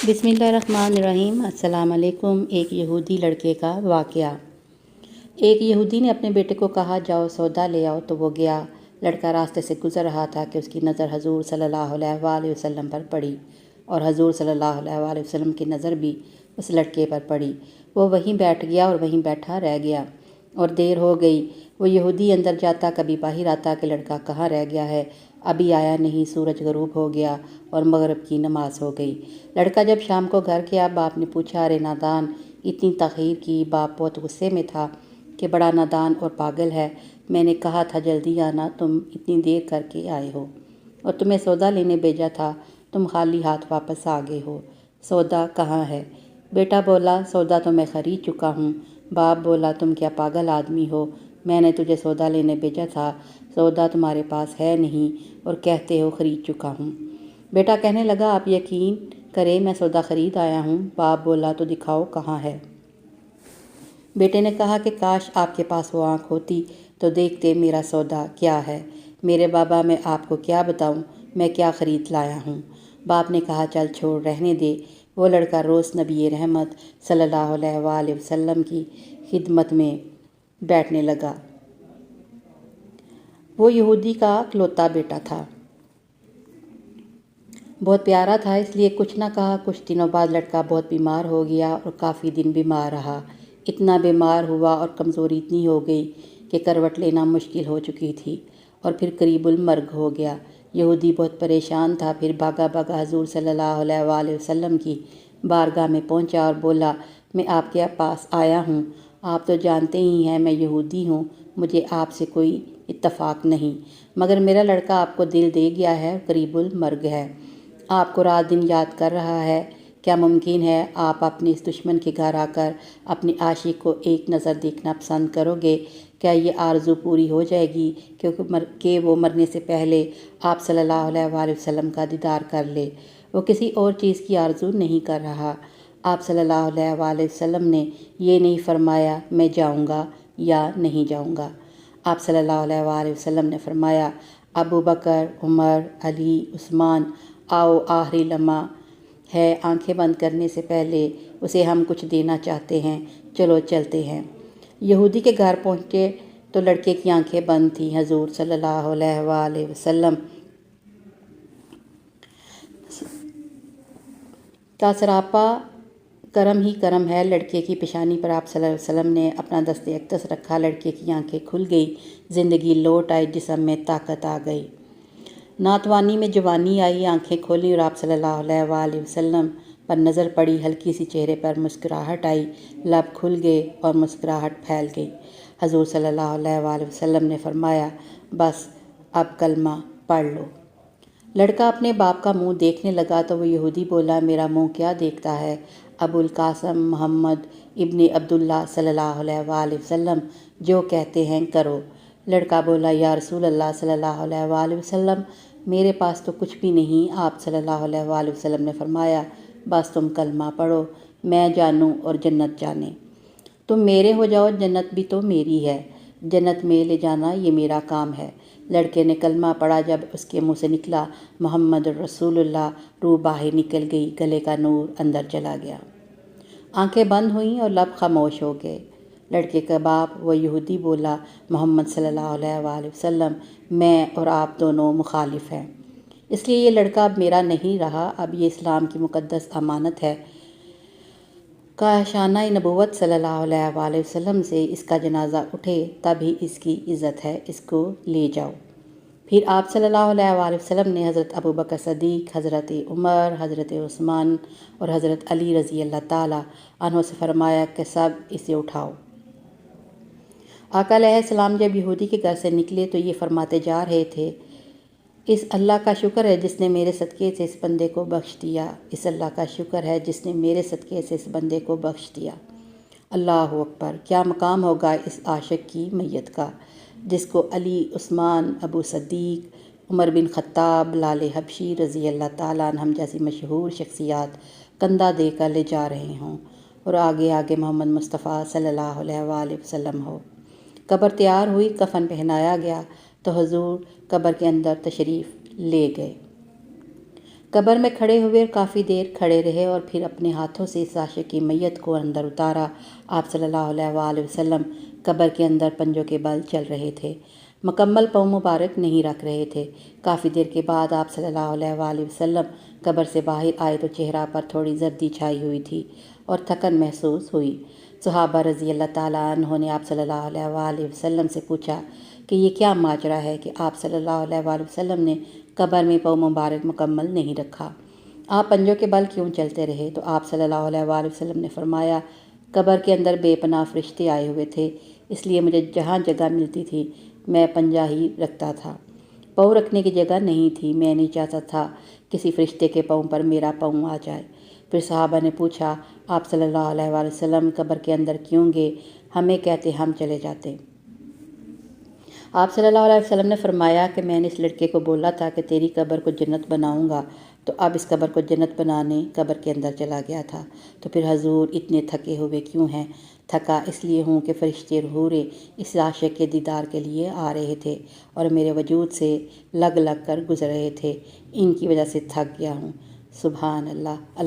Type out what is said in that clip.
بسم اللہ الرحمن الرحیم۔ السلام علیکم۔ ایک یہودی لڑکے کا واقعہ۔ ایک یہودی نے اپنے بیٹے کو کہا جاؤ سودا لے آؤ، تو وہ گیا۔ لڑکا راستے سے گزر رہا تھا کہ اس کی نظر حضور صلی اللہ علیہ وآلہ وسلم پر پڑی، اور حضور صلی اللہ علیہ وآلہ وسلم کی نظر بھی اس لڑکے پر پڑی۔ وہ وہیں بیٹھ گیا اور وہیں بیٹھا رہ گیا، اور دیر ہو گئی۔ وہ یہودی اندر جاتا، کبھی باہر آتا کہ لڑکا کہاں رہ گیا ہے، ابھی آیا نہیں۔ سورج غروب ہو گیا اور مغرب کی نماز ہو گئی۔ لڑکا جب شام کو گھر گیا، باپ نے پوچھا، ارے نادان، اتنی تاخیر کی؟ باپ بہت غصے میں تھا کہ بڑا نادان اور پاگل ہے، میں نے کہا تھا جلدی آنا، تم اتنی دیر کر کے آئے ہو، اور تمہیں سودا لینے بھیجا تھا، تم خالی ہاتھ واپس آ گئے ہو، سودا کہاں ہے؟ بیٹا بولا، سودا تو میں خرید چکا ہوں۔ باپ بولا، تم کیا پاگل آدمی ہو، میں نے تجھے سودا لینے بھیجا تھا، سودا تمہارے پاس ہے نہیں اور کہتے ہو خرید چکا ہوں۔ بیٹا کہنے لگا، آپ یقین کریں میں سودا خرید آیا ہوں۔ باپ بولا، تو دکھاؤ کہاں ہے؟ بیٹے نے کہا کہ کاش آپ کے پاس وہ آنکھ ہوتی تو دیکھتے میرا سودا کیا ہے۔ میرے بابا، میں آپ کو کیا بتاؤں میں کیا خرید لایا ہوں؟ باپ نے کہا، چل چھوڑ، رہنے دے۔ وہ لڑکا روز نبی رحمت صلی اللہ علیہ وآلہ وسلم کی خدمت میں بیٹھنے لگا۔ وہ یہودی کا اکلوتا بیٹا تھا، بہت پیارا تھا، اس لیے کچھ نہ کہا۔ کچھ دنوں بعد لڑکا بہت بیمار ہو گیا اور کافی دن بیمار رہا۔ اتنا بیمار ہوا اور کمزوری اتنی ہو گئی کہ کروٹ لینا مشکل ہو چکی تھی، اور پھر قریب المرگ ہو گیا۔ یہودی بہت پریشان تھا، پھر بھاگا بھاگا حضور صلی اللہ علیہ وآلہ وسلم کی بارگاہ میں پہنچا اور بولا، میں آپ کے پاس آیا ہوں، آپ تو جانتے ہی ہیں میں یہودی ہوں، مجھے آپ سے کوئی اتفاق نہیں، مگر میرا لڑکا آپ کو دل دے گیا ہے، قریب المرگ ہے، آپ کو رات دن یاد کر رہا ہے۔ کیا ممکن ہے آپ اپنے اس دشمن کے گھر آ کر اپنے عاشق کو ایک نظر دیکھنا پسند کرو گے؟ کیا یہ آرزو پوری ہو جائے گی کہ وہ مرنے سے پہلے آپ صلی اللہ علیہ وآلہ وسلم کا دیدار کر لے؟ وہ کسی اور چیز کی آرزو نہیں کر رہا۔ آپ صلی اللہ علیہ وآلہ وسلم نے یہ نہیں فرمایا میں جاؤں گا یا نہیں جاؤں گا۔ آپ صلی اللہ علیہ وآلہ وسلم نے فرمایا، ابو بکر، عمر، علی، عثمان، آؤ، آخری لمحہ ہے، آنکھیں بند کرنے سے پہلے اسے ہم کچھ دینا چاہتے ہیں، چلو چلتے ہیں۔ یہودی کے گھر پہنچے تو لڑکے کی آنکھیں بند تھیں۔ حضور صلی اللہ علیہ وآلہ وسلم کا سراپا کرم ہی کرم ہے۔ لڑکے کی پیشانی پر آپ صلی اللہ علیہ وسلم نے اپنا دست اقدس رکھا، لڑکے کی آنکھیں کھل گئی، زندگی لوٹ آئی، جسم میں طاقت آ گئی، ناتوانی میں جوانی آئی، آنکھیں کھولیں اور آپ صلی اللہ علیہ وآلہ وسلم پر نظر پڑی، ہلکی سی چہرے پر مسکراہٹ آئی، لب کھل گئے اور مسکراہٹ پھیل گئی۔ حضور صلی اللہ علیہ وآلہ وسلم نے فرمایا، بس اب کلمہ پڑھ لو۔ لڑکا اپنے باپ کا منہ دیکھنے لگا تو وہ یہودی بولا، میرا منہ کیا دیکھتا ہے؟ ابو القاسم محمد ابن عبداللہ صلی اللہ علیہ وآلہ وسلم جو کہتے ہیں کرو۔ لڑکا بولا، یا رسول اللہ صلی اللہ علیہ وآلہ وسلم، میرے پاس تو کچھ بھی نہیں۔ آپ صلی اللہ علیہ وآلہ وسلم نے فرمایا، بس تم کلمہ پڑھو، میں جانوں اور جنت جانے، تم میرے ہو جاؤ، جنت بھی تو میری ہے، جنت میں لے جانا یہ میرا کام ہے۔ لڑکے نے کلمہ پڑھا، جب اس کے منہ سے نکلا محمد رسول اللہ، روح باہر نکل گئی، گلے کا نور اندر چلا گیا، آنکھیں بند ہوئیں اور لب خاموش ہو گئے۔ لڑکے کا باپ وہ یہودی بولا، محمد صلی اللہ علیہ وآلہ وسلم، میں اور آپ دونوں مخالف ہیں، اس لیے یہ لڑکا اب میرا نہیں رہا، اب یہ اسلام کی مقدس امانت ہے، کاشانہ نبوت صلی اللہ علیہ وآلہ وسلم سے اس کا جنازہ اٹھے تب ہی اس کی عزت ہے، اس کو لے جاؤ۔ پھر آپ صلی اللہ علیہ وآلہ وسلم نے حضرت ابو بکر صدیق، حضرت عمر، حضرت عثمان اور حضرت علی رضی اللہ تعالیٰ عنہ سے فرمایا کہ سب اسے اٹھاؤ۔ آقا علیہ السلام جب یہودی کے گھر سے نکلے تو یہ فرماتے جا رہے تھے، اس اللہ کا شکر ہے جس نے میرے صدقے سے اس بندے کو بخش دیا، اس اللہ کا شکر ہے جس نے میرے صدقے سے اس بندے کو بخش دیا۔ اللہ اکبر! کیا مقام ہوگا اس عاشق کی میت کا، جس کو علی، عثمان، ابو صدیق، عمر بن خطاب، بلال حبشی رضی اللہ تعالیٰ عنہم جیسی مشہور شخصیات کندھا دے کر لے جا رہے ہوں، اور آگے آگے محمد مصطفیٰ صلی اللہ علیہ وآلہ وسلم ہو۔ قبر تیار ہوئی، کفن پہنایا گیا تو حضور قبر کے اندر تشریف لے گئے۔ قبر میں کھڑے ہوئے کافی دیر کھڑے رہے اور پھر اپنے ہاتھوں سے اس عاشق کی میت کو اندر اتارا۔ آپ صلی اللہ علیہ وآلہ وسلم قبر کے اندر پنجوں کے بل چل رہے تھے، مکمل پاؤں مبارک نہیں رکھ رہے تھے۔ کافی دیر کے بعد آپ صلی اللہ علیہ وآلہ وسلم قبر سے باہر آئے تو چہرہ پر تھوڑی زردی چھائی ہوئی تھی اور تھکن محسوس ہوئی۔ صحابہ رضی اللہ تعالیٰ عنہ نے آپ صلی اللہ علیہ وآلہ وسلم سے پوچھا کہ یہ کیا ماجرا ہے کہ آپ صلی اللہ علیہ وآلہ وسلم نے قبر میں پاؤں مبارک مکمل نہیں رکھا، آپ پنجوں کے بل کیوں چلتے رہے؟ تو آپ صلی اللہ علیہ وآلہ وسلم نے فرمایا، قبر کے اندر بے پناہ فرشتے آئے ہوئے تھے، اس لیے مجھے جہاں جگہ ملتی تھی میں پنجہ ہی رکھتا تھا، پاؤں رکھنے کی جگہ نہیں تھی، میں نہیں چاہتا تھا کسی فرشتے کے پاؤں پر میرا پاؤں آ جائے۔ پھر صحابہ نے پوچھا، آپ صلی اللہ علیہ وآلہ وسلم قبر کے اندر کیوں گئے؟ ہمیں کہتے ہم چلے جاتے۔ آپ صلی اللہ علیہ وسلم نے فرمایا کہ میں نے اس لڑکے کو بولا تھا کہ تیری قبر کو جنت بناؤں گا، تو اب اس قبر کو جنت بنانے قبر کے اندر چلا گیا تھا۔ تو پھر حضور اتنے تھکے ہوئے کیوں ہیں؟ تھکا اس لیے ہوں کہ فرشتے حورے اس عاشق کے دیدار کے لیے آ رہے تھے اور میرے وجود سے لگ لگ کر گزر رہے تھے، ان کی وجہ سے تھک گیا ہوں۔ سبحان اللہ۔